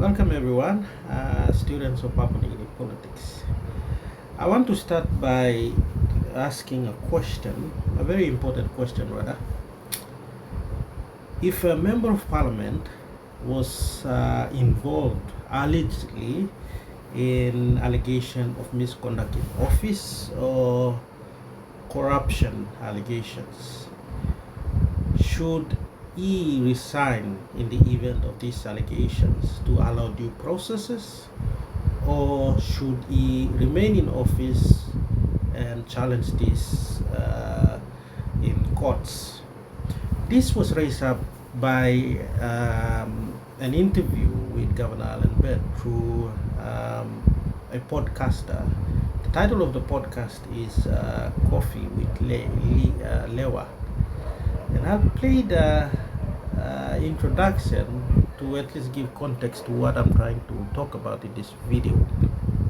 Welcome everyone, students of Papua New Guinea politics. I want to start by asking a question, a very important question rather. If a member of parliament was involved allegedly in allegation of misconduct in office or corruption allegations, should he resign in the event of these allegations to allow due processes, or should he remain in office and challenge this in courts? This was raised up by an interview with Governor Alan Bett through a podcaster. The title of the podcast is Coffee with Lewa. And I'll play the introduction to at least give context to what I'm trying to talk about in this video.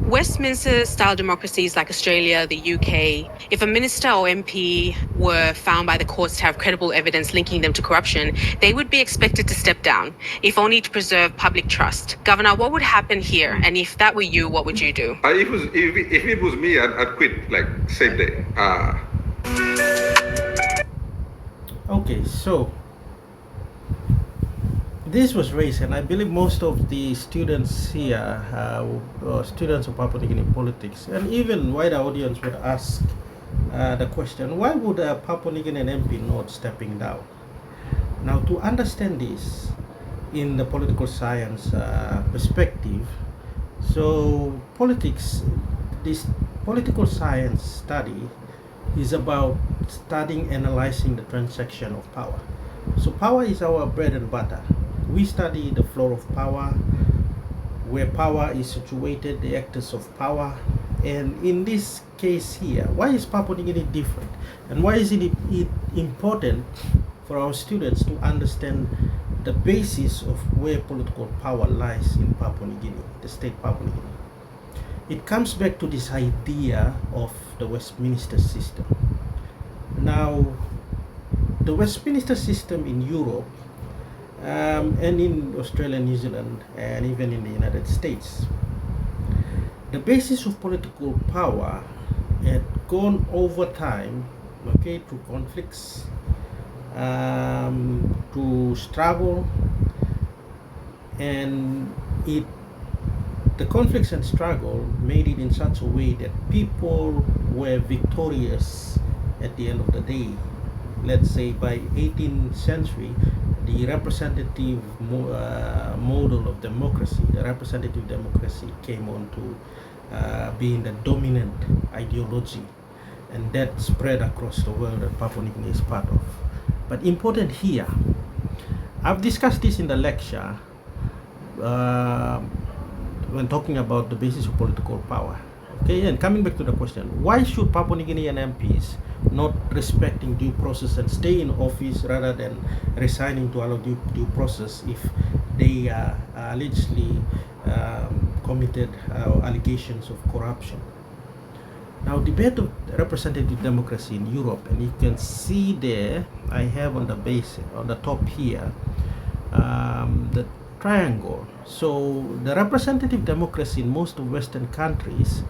Westminster-style democracies like Australia, the UK, if a minister or MP were found by the courts to have credible evidence linking them to corruption, they would be expected to step down, if only to preserve public trust. Governor, what would happen here? And if that were you, what would you do? If it was me, I'd quit like same day. Okay, so this was raised, and I believe most of the students here, students of Papua New Guinea politics, and even wider audience would ask the question, why would a Papua New Guinean MP not stepping down? Now, to understand this in the political science perspective, so this political science study is about studying, analyzing the transaction of power. So power is our bread and butter. We study the flow of power, where power is situated, the actors of power. And in this case here, why is Papua New Guinea different? And why is it important for our students to understand the basis of where political power lies in Papua New Guinea, the state Papua New Guinea? It comes back to this idea of the Westminster system. Now, the Westminster system in Europe and in Australia, New Zealand, and even in the United States, the basis of political power had gone over time, okay, through conflicts, to struggle, and the conflicts and struggle made it in such a way that people were victorious at the end of the day. Let's say by 18th century, the representative model of democracy, the representative democracy came on to being the dominant ideology, and that spread across the world that Papua New Guinea is part of. But important here, I've discussed this in the lecture when talking about the basis of political power. Okay, and coming back to the question, why should Papua New Guinean MPs not respecting due process and stay in office rather than resigning to allow due process if they allegedly committed allegations of corruption? Now, debate of representative democracy in Europe, and you can see there, I have on the base, on the top here, the triangle. So the representative democracy in most of Western countries,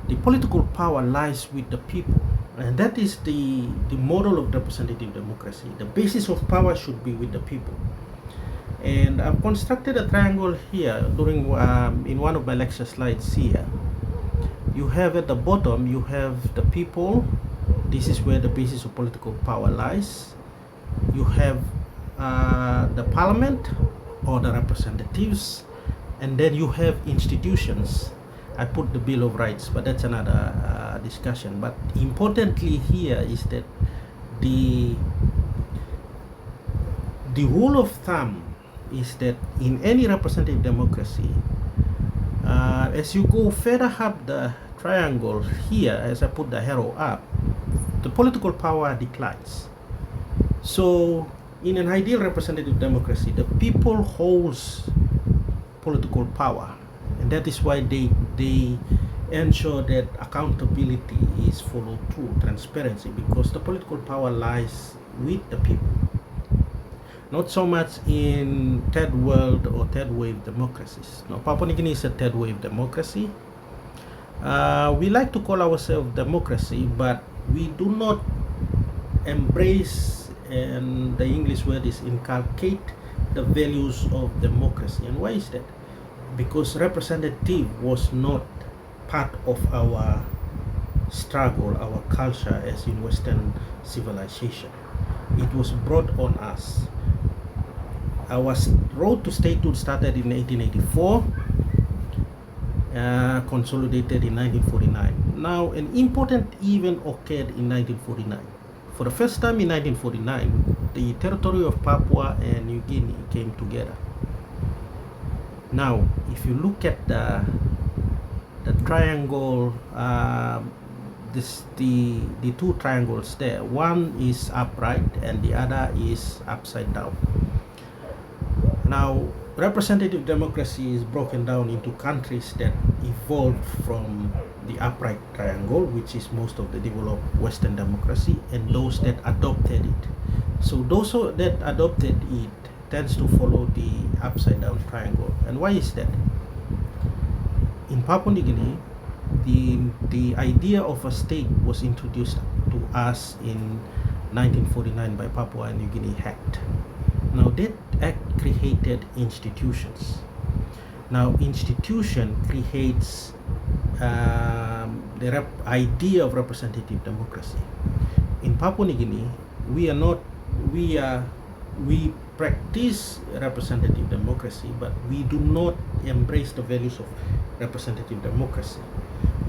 the political power lies with the people, and that is the model of representative democracy. The basis of power should be with the people. And I've constructed a triangle here during in one of my lecture slides here. You have at the bottom, you have the people. This is where the basis of political power lies. You have the parliament or the representatives, and then you have institutions. I put the Bill of Rights, but that's another discussion. But importantly here is that the rule of thumb is that in any representative democracy, as you go further up the triangle here, as I put the arrow up, the political power declines. So in an ideal representative democracy, the people holds political power, and that is why they ensure that accountability is followed through, transparency, because the political power lies with the people. not so much in third world or third wave democracies. Now, Papua New Guinea is a third wave democracy. We like to call ourselves democracy, but we do not embrace, and the English word is inculcate, the values of democracy. And why is that? Because representative was not part of our struggle, our culture as in Western civilization. It was brought on us. Our road to statehood started in 1884, consolidated in 1949. Now, an important event occurred in 1949. For the first time in 1949, the territory of Papua and New Guinea came together. Now, if you look at the triangle, the two triangles there, one is upright and the other is upside down. Now, representative democracy is broken down into countries that evolved from the upright triangle, which is most of the developed Western democracy, and those that adopted it. So those that adopted it tends to follow the upside down triangle. And why is that? In Papua New Guinea, the idea of a state was introduced to us in 1949 by Papua New Guinea Act. Now that act created institutions. Now institution creates the idea of representative democracy. In Papua New Guinea, we practice representative democracy, but we do not embrace the values of representative democracy.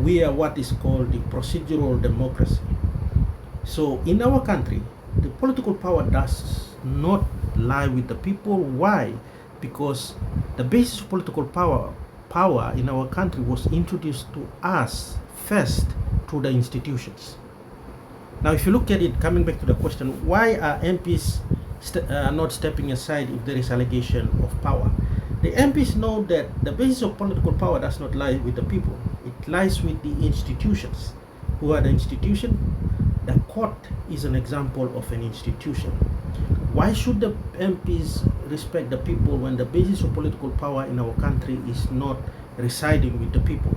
We are what is called the procedural democracy. So in our country, the political power does not lie with the people. Why? Because the basis of political power in our country was introduced to us first through the institutions. Now, if you look at it, coming back to the question, why are MPs not stepping aside if there is allegation of power? The MPs know that the basis of political power does not lie with the people. It lies with the institutions. Who are the institution? The court is an example of an institution. Why should the MPs respect the people when the basis of political power in our country is not residing with the people?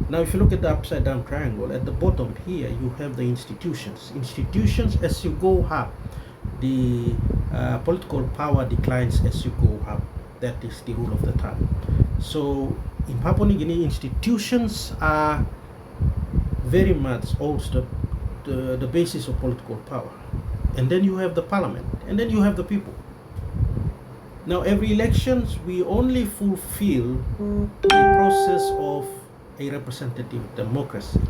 Now, if you look at the upside down triangle, at the bottom here, you have the institutions. Institutions, as you go up, the political power declines as you go up. That is the rule of the thumb. So, in Papua New Guinea, institutions are very much also the basis of political power. And then you have the parliament, and then you have the people. Now, every elections, we only fulfill the process of a representative democracy.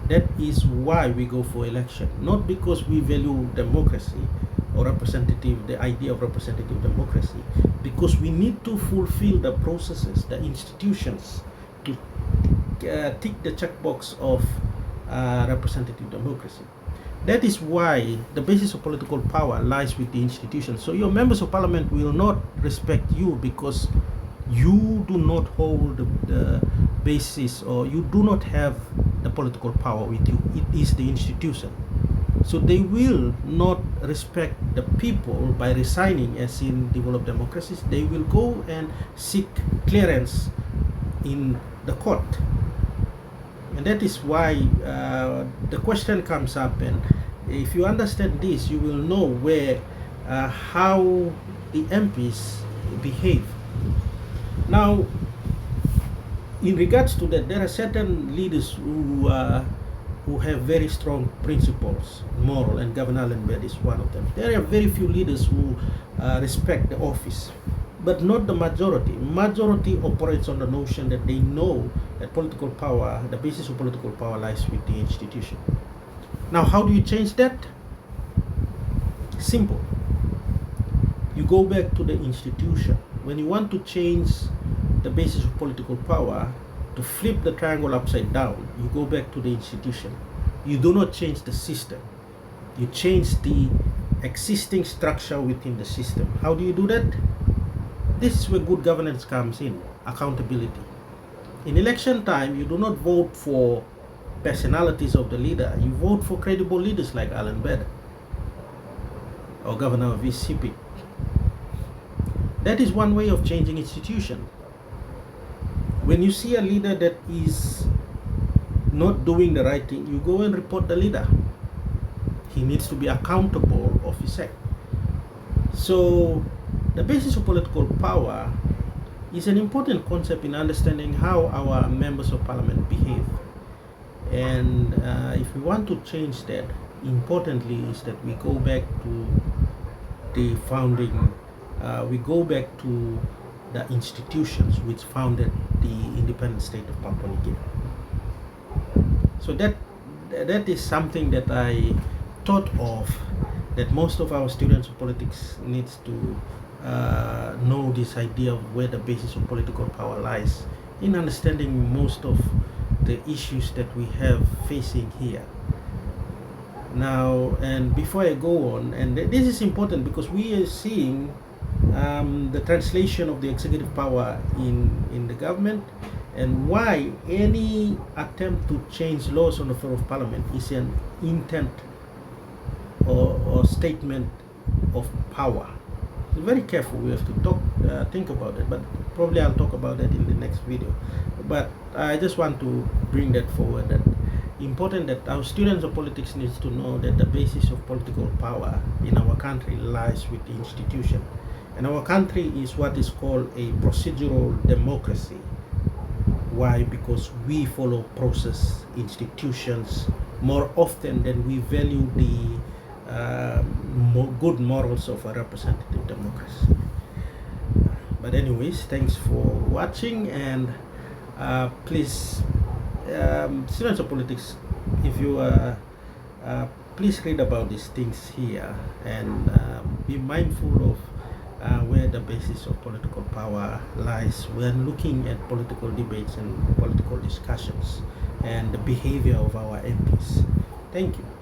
That is why we go for election, not because we value democracy or the idea of representative democracy, because we need to fulfill the processes, the institutions, to tick the checkbox of representative democracy. That is why the basis of political power lies with the institutions. So your members of parliament will not respect you because you do not hold the basis, or you do not have the political power with you. It is the institution. So they will not respect the people by resigning, as in developed democracies. They will go and seek clearance in the court. And that is why the question comes up, and if you understand this, you will know how the MPs behave. Now, in regards to that, there are certain leaders who have very strong principles, moral and governance, and that is one of them. There are very few leaders who respect the office, but not the majority. Majority operates on the notion that they know that political power, the basis of political power, lies with the institution. Now, how do you change that? Simple. You go back to the institution. When you want to change the basis of political power, to flip the triangle upside down, you go back to the institution. You do not change the system. You change the existing structure within the system. How do you do that? This is where good governance comes in, accountability. In election time, you do not vote for personalities of the leader. You vote for credible leaders like Alan Beda. or governor of VCP. That is one way of changing institution. When you see a leader that is not doing the right thing, you go and report the leader. He needs to be accountable of his act. So the basis of political power is an important concept in understanding how our members of parliament behave. And if we want to change that, importantly is that we go back to the founding, we go back to the institutions which founded the independent state of Papua New Guinea. So that is something that I thought of, that most of our students of politics needs to know this idea of where the basis of political power lies in understanding most of the issues that we have facing here. Now, and before I go on, and this is important because we are seeing the translation of the executive power in the government, and why any attempt to change laws on the floor of parliament is an intent or statement of power. So very careful, we have to think about it, but probably I'll talk about that in the next video. But I just want to bring that forward, that important that our students of politics needs to know that the basis of political power in our country lies with the institution. And our country is what is called a procedural democracy. Why? Because we follow process institutions more often than we value the good morals of a representative democracy. But anyways, thanks for watching, and please, students of politics, if you please read about these things here, and be mindful of where the basis of political power lies when looking at political debates and political discussions and the behavior of our MPs. Thank you.